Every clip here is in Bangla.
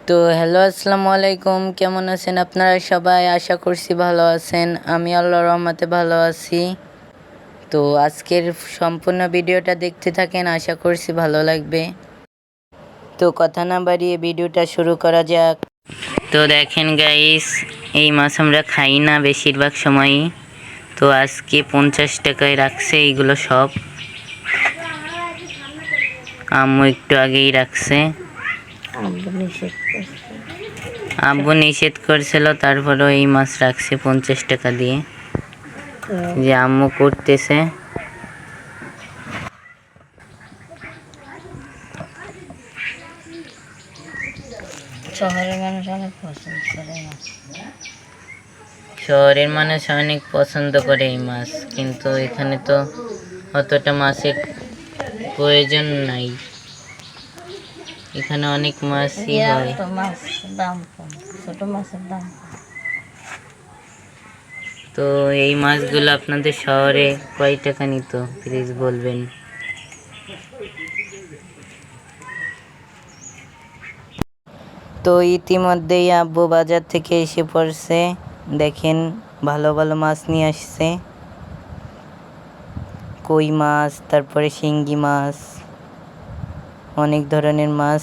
তো হ্যালো, আসসালামু আলাইকুম। কেমন আছেন আপনারা সবাই? আশা করছি ভালো আছেন। আমি আল্লাহর রহমতে ভালো আছি। তো আজকের সম্পূর্ণ ভিডিওটা দেখতে থাকেন, আশা করছি ভালো লাগবে। তো কথা না বাড়িয়ে ভিডিওটা শুরু করা যাক। তো দেখেন গাইস, এই মাছ আমরা খাই না বেশিরভাগ সময়ই। তো আজকে 50 টাকায় রাখছে এইগুলো সব। আম্মু একটু আগেই রাখছে। আব্বু নিষেধ করছিল, তারপরেও এই মাছ রাখছে 50 টাকা দিয়ে, যে আম্মু করতেছে। শহরের মানুষ অনেক পছন্দ করে মাছ। শহরের মানুষ অনেক পছন্দ করে এই মাছ, কিন্তু এখানে তো অতটা মাছের প্রয়োজন নাই। এখানে অনেক মাছই হয়। মাছ দাম কম, ছোট মাছের দাম কম। তো এই মাছগুলো আপনাদের শহরে কয় টাকা নিত প্লিজ বলবেন। তো ইতিমধ্যেই আব্বু বাজার থেকে এসে পড়ছে। দেখেন, ভালো ভালো মাছ নিয়ে আসছে। কই মাছ, তারপরে শিঙ্গি মাছ, অনেক ধরনের মাছ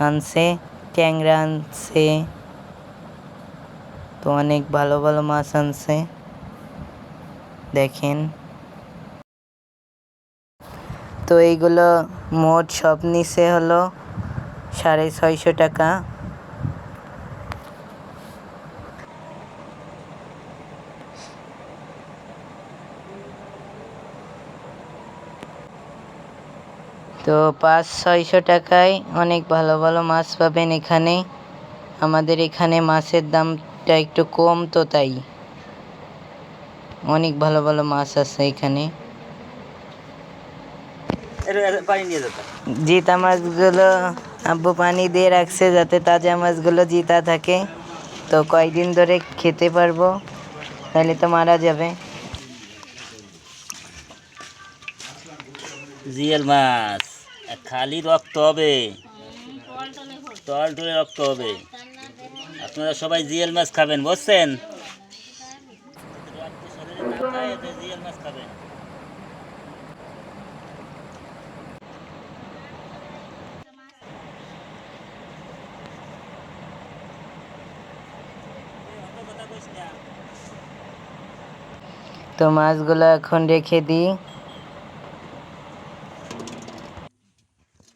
আনছে। ট্যাংরা আনছে। তো অনেক ভালো ভালো মাছ আনছে দেখেন। তো এইগুলো মোট সব নিচে হলো 650 টাকা। তো 500-600 টাকায় অনেক ভালো ভালো মাছ পাবেন এখানে। আমাদের এখানে মাছের দামটা একটু কম, তো তাই অনেক ভালো ভালো মাছ আছে এখানে। জিতা মাছগুলো আব্বু পানি দিয়ে রাখছে যাতে তাজা মাছগুলো জিতা থাকে। তো কয়দিন ধরে খেতে পারবো, তাহলে তো মারা যাবে। জিয়েল মাছ খালি রক্ত হবে, তল টলে রক্ত হবে। আপনারা সবাই জিয়েল মাছ খাবেন, বুঝছেন? জিয়েল মাছ খাবেন। তো মাছগুলো এখন রেখে দিই।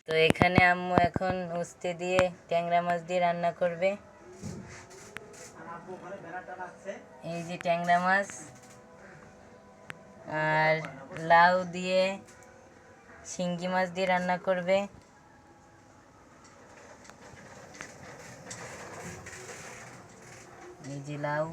তো এখানে আম্মু এখন উস্তে দিয়ে ট্যাংরা মাছ দিয়ে রান্না করবে। এই যে ট্যাংরা মাছ, আর লাউ দিয়ে শিঙ্গি মাছ দিয়ে রান্না করবে। এই যে লাউ।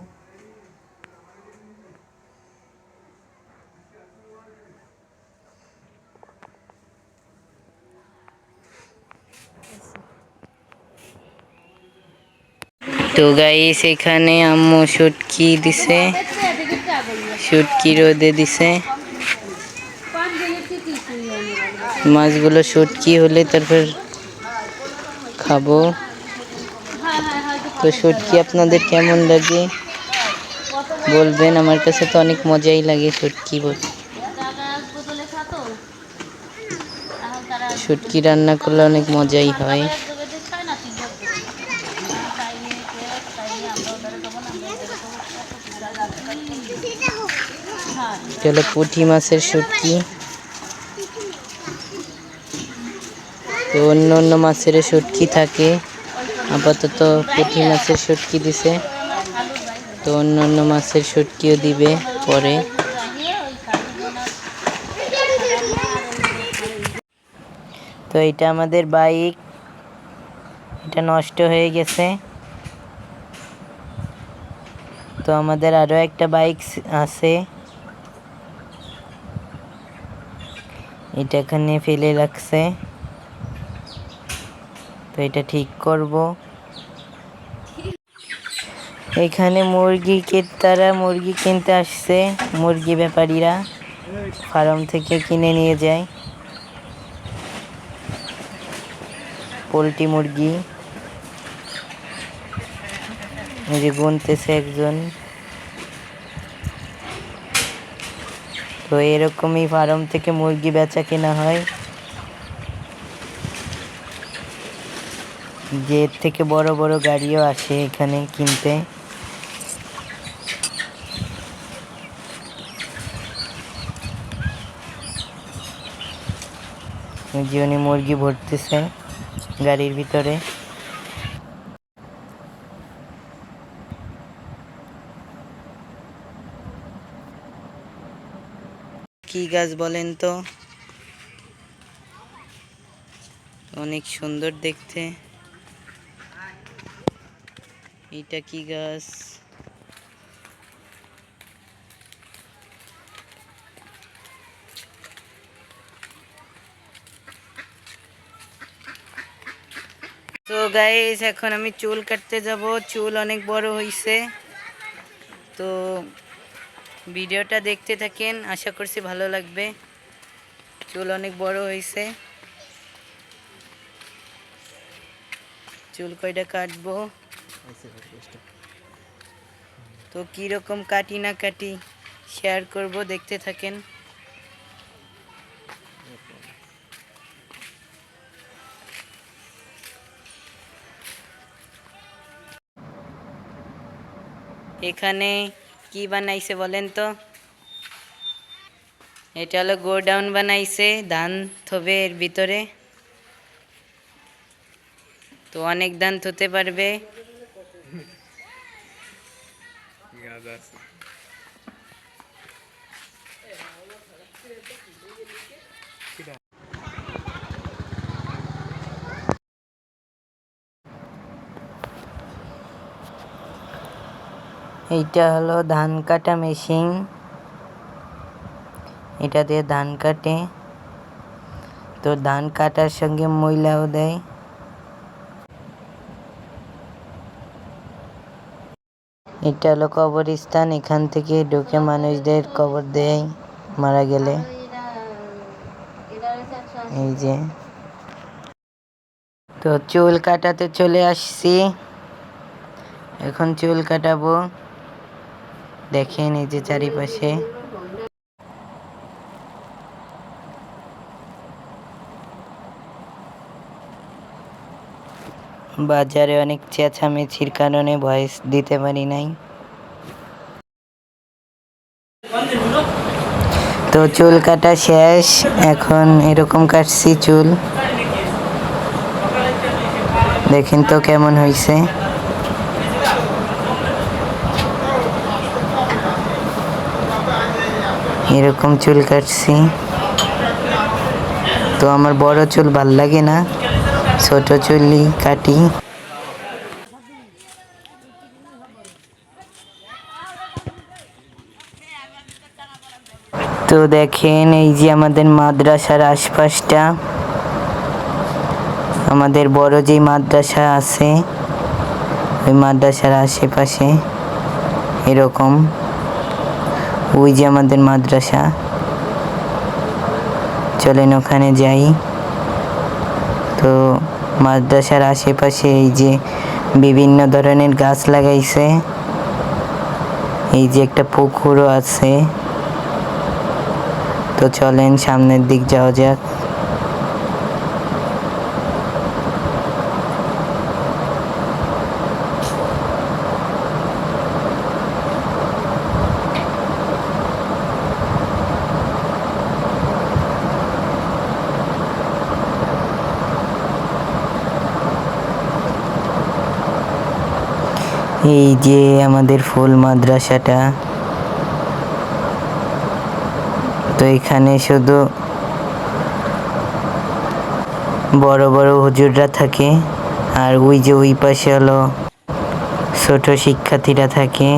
তো গাইস, এখানে আম্মু শুটকি দিছে, শুটকি রোদে দিছে। মাছগুলো শুটকি হলে তারপর খাবো। তো শুটকি আপনাদের কেমন লাগে বলবেন। আমার কাছে তো অনেক মজাই লাগে শুটকি। শুটকি রান্না করলে অনেক মজাই হয়। চলো, পুঁটি মাছের শুটকি। তো অন্য অন্য মাছের শুটকি থাকে, আপাতত পুঁটি মাছের শুটকি দিছে। তো অন্য অন্য মাছের শুটকিও দিবে পরে। তো এটা আমাদের বাইক, এটা নষ্ট হয়ে গেছে। তো আমাদের আরো একটা বাইক আছে, এটা এখানে ফেলে রাখছে। তো এটা ঠিক করব। এখানে মুরগি ক্রেতারা মুরগি কিনতে আসছে। মুরগি ব্যাপারীরা ফার্ম থেকে কিনে নিয়ে যায় পোলট্রি মুরগি। এই যে গুনতেছে একজন। তো এরকমই ফার্ম থেকে মুরগি বেচা কেনা হয়, যে এর থেকে বড় বড় গাড়িও আসে এখানে কিনতে। যে উনি মুরগি ভরতেছে গাড়ির ভিতরে। কি গাছ বলেন তো? অনেক সুন্দর দেখতে। এটা কি গাছ? তো গাইস, এখন আমি চুল কাটতে যাব। চুল অনেক বড় হইছে। তো ভিডিওটা দেখতে থাকেন, আশা করছি ভালো লাগবে। চুল অনেক বড় হইছে। চুল কয়টা কাটবো, তো কিরকম কাটি না কাটি শেয়ার করব, দেখতে থাকেন। এখানে কি বানাইছে বলেন তো? এটা হলো গোডাউন বানাইছে, ধান থবে এর ভিতরে। তো অনেক ধান থতে পারবে। এইটা হলো ধান কাটা মেশিন, এটা দিয়ে ধান কাটে। তো ধান কাটার সঙ্গে ময়লাও দেয়। এটা হলো কবরস্থান, এখান থেকে ঢুকে মানুষদের কবর দেয় মারা গেলে। এই যে, তো চুল কাটাতে চলে আসছি, এখন চুল কাটাবো। দেখেন এই যে চারিপাশে। বাজারে অনেক চেঁচামেচির কারণে ভয়েস দিতে পারি নাই। তো চুল কাটা শেষ, এখন এরকম কাটছি চুল। দেখেন তো কেমন হয়েছে। এরকম চুল কাটছি। তো আমার বড় চুল ভাল লাগে না, ছোট চুলই কাটি। তো দেখেন এই যে আমাদের মাদ্রাসার আশপাশটা, আমাদের বড় যে মাদ্রাসা আছে ওই মাদ্রাসার আশেপাশে এরকম। ওই যে আমাদের মাদ্রাসা, চলেন ওখানে যাই। তো মাদ্রাসার আশেপাশে এই যে বিভিন্ন ধরনের গাছ লাগাইছে। এই যে একটা পুকুরও আছে। তো চলেন সামনের দিক যাওয়া যাক। এই যে আমাদের ফুল মাদ্রাসাটা। তো এখানে শুধু বড় বড় হুজুররা থাকে, আর ওই যে ওই পাশে হলো ছোট শিক্ষার্থীরা থাকে।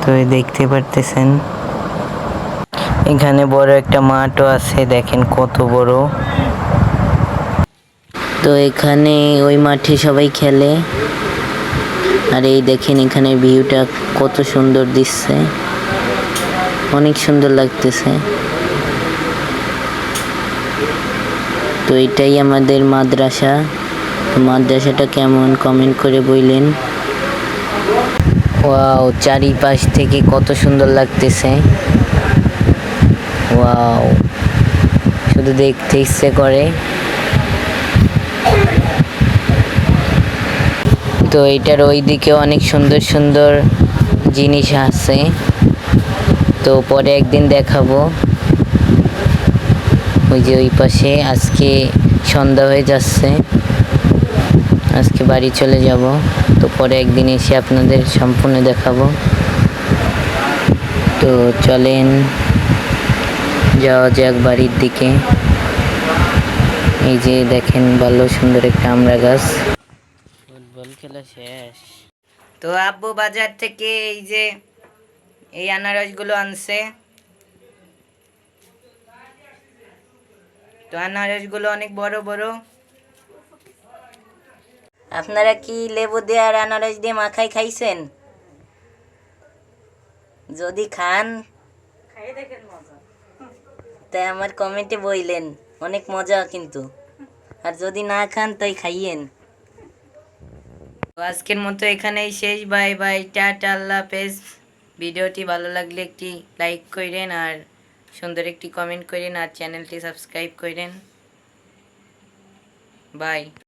তো দেখতে পারতেছেন এখানে বড় একটা মাঠও আছে, দেখেন কত বড়। তো এখানে ওই মাঠে সবাই খেলে। আর এই দেখেন এখানে ভিউটা কত সুন্দর দিচ্ছে, অনেক সুন্দর লাগতেছে। তো এটাই আমাদের মাদ্রাসা। মাদ্রাসাটা কেমন কমেন্ট করে বললেন। ওয়াও, চারিপাশ থেকে কত সুন্দর লাগতেছে। ওয়াও, শুধু দেখতে ইচ্ছে করে। তো এটার ওই দিকে অনেক সুন্দর সুন্দর জিনিস আছে, তো পরে একদিন দেখাবো। ওই যে ওই পাশে আজকে সন্ধ্যা হয়ে যাচ্ছে, আজকে বাড়ি চলে যাব, তো পরে একদিন এসে আপনাদের সম্পূর্ণ দেখাবো। তো চলেন যাওয়া যাক বাড়ির দিকে। এই যে দেখেন ভালো সুন্দর একটা আমড়া গাছ। ফুটবল খেলা শেষ। তো আব্বু বাজার থেকে এই যে এই আনারসগুলো আনছে। তো আনারসগুলো অনেক বড় বড়। আপনারা কি লেবু দিয়ে আর আনারস দিয়ে মাখাই খাইছেন? যদি খান তাই আমার কমেন্টে বললেন, অনেক মজা কিন্তু। আর যদি না খান তাই খাইয়েন। তো আজকের মতো এখানেই শেষ। বাই বাই, টাটা, আল্লাহ হাফেজ। ভিডিওটি ভালো লাগলে একটি লাইক করেন আর সুন্দর একটি কমেন্ট করেন আর চ্যানেলটি সাবস্ক্রাইব করেন। বাই।